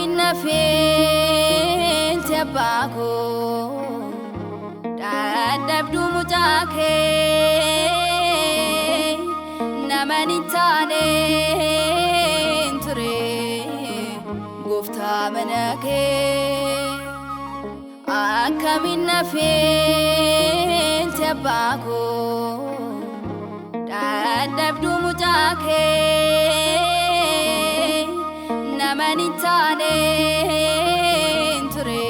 Kamina feel tebako dadabdu mujake namani tane ture gufta manake Kamina feel tebako dadabdu mujake namani tane ture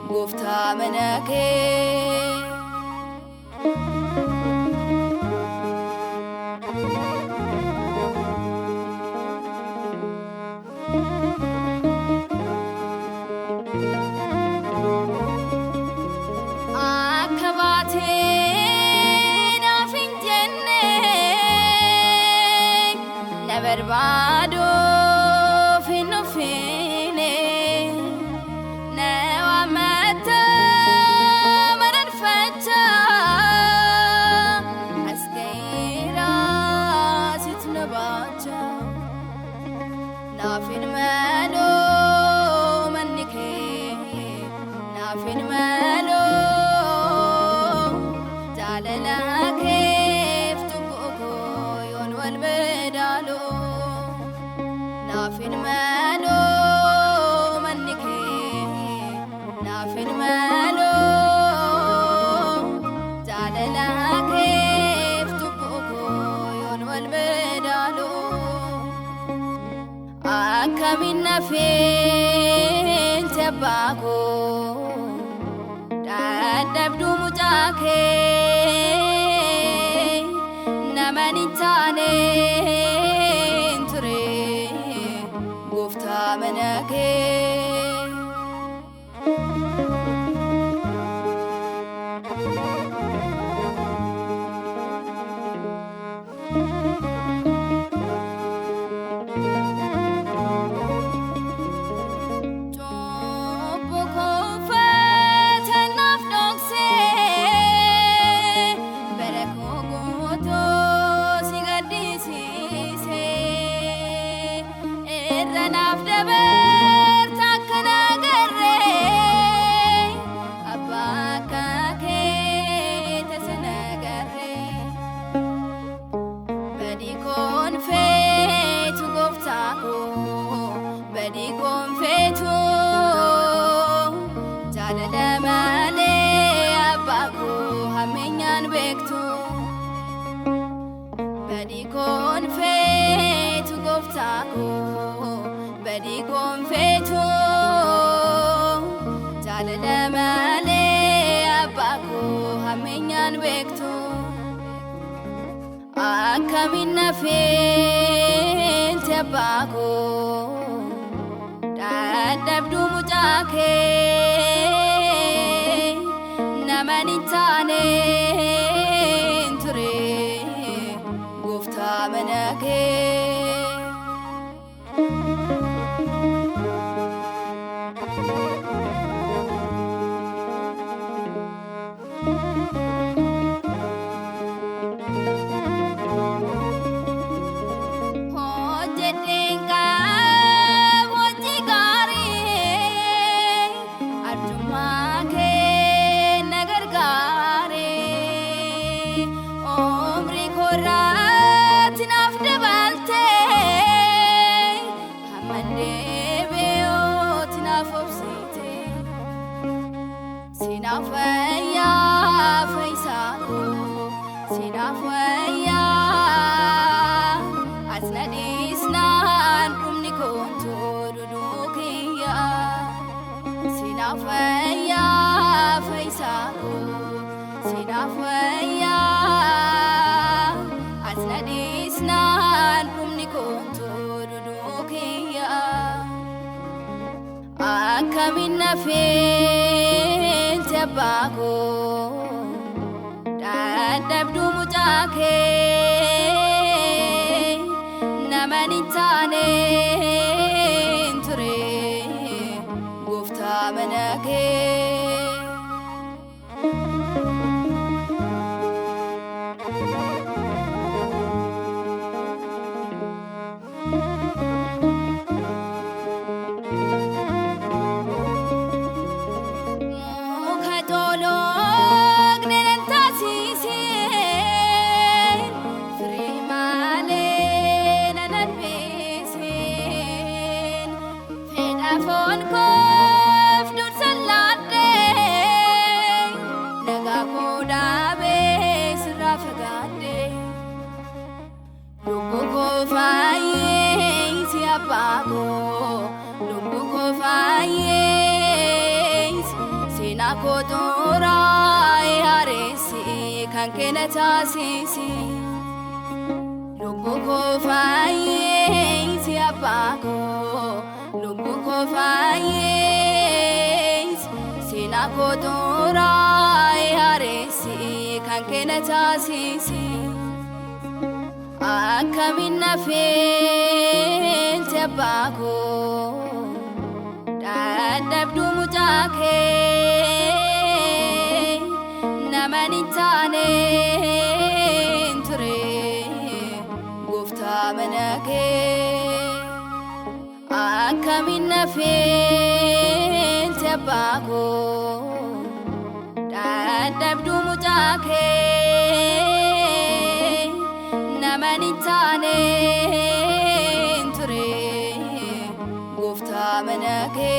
gufta manake Barbado fino fine Newa mata maran facha Askeira sitna bacha Nafin malo manike Nafin malo Jalala keftu boko yon wal medalo Nafin malo manike Nafin malo Jalala keftu boko yon wal medalo Kamina feel tebako dadabdu mujake namani tane ture gufta manake Confetu goftako badi confetu jalala male abako hamenyan bektu Kamina feel tebako dadabdu mujake namani tane ture gufta manake Sinafaya faisako Sinafaya asnadisnan rumni konto dudukiya Sinafaya faisako Sinafaya asnadisnan rumni konto dudukiya Kamina feel tebako dadabdu mujake namani tane ture gufta manake Lafon kof dur salade naga koda be srafagade lubu ko faye si apago lubu ko faye sina ko dora yaresi kan kenata sisi lubu ko faye si apago lubu ko faye sina ko dora yaresi kan kenata sisi akamina feel tabako dadabdu mujake namanitane ture gufta manake akamina feel tabako dadabdu mujake namanitane ture gufta manake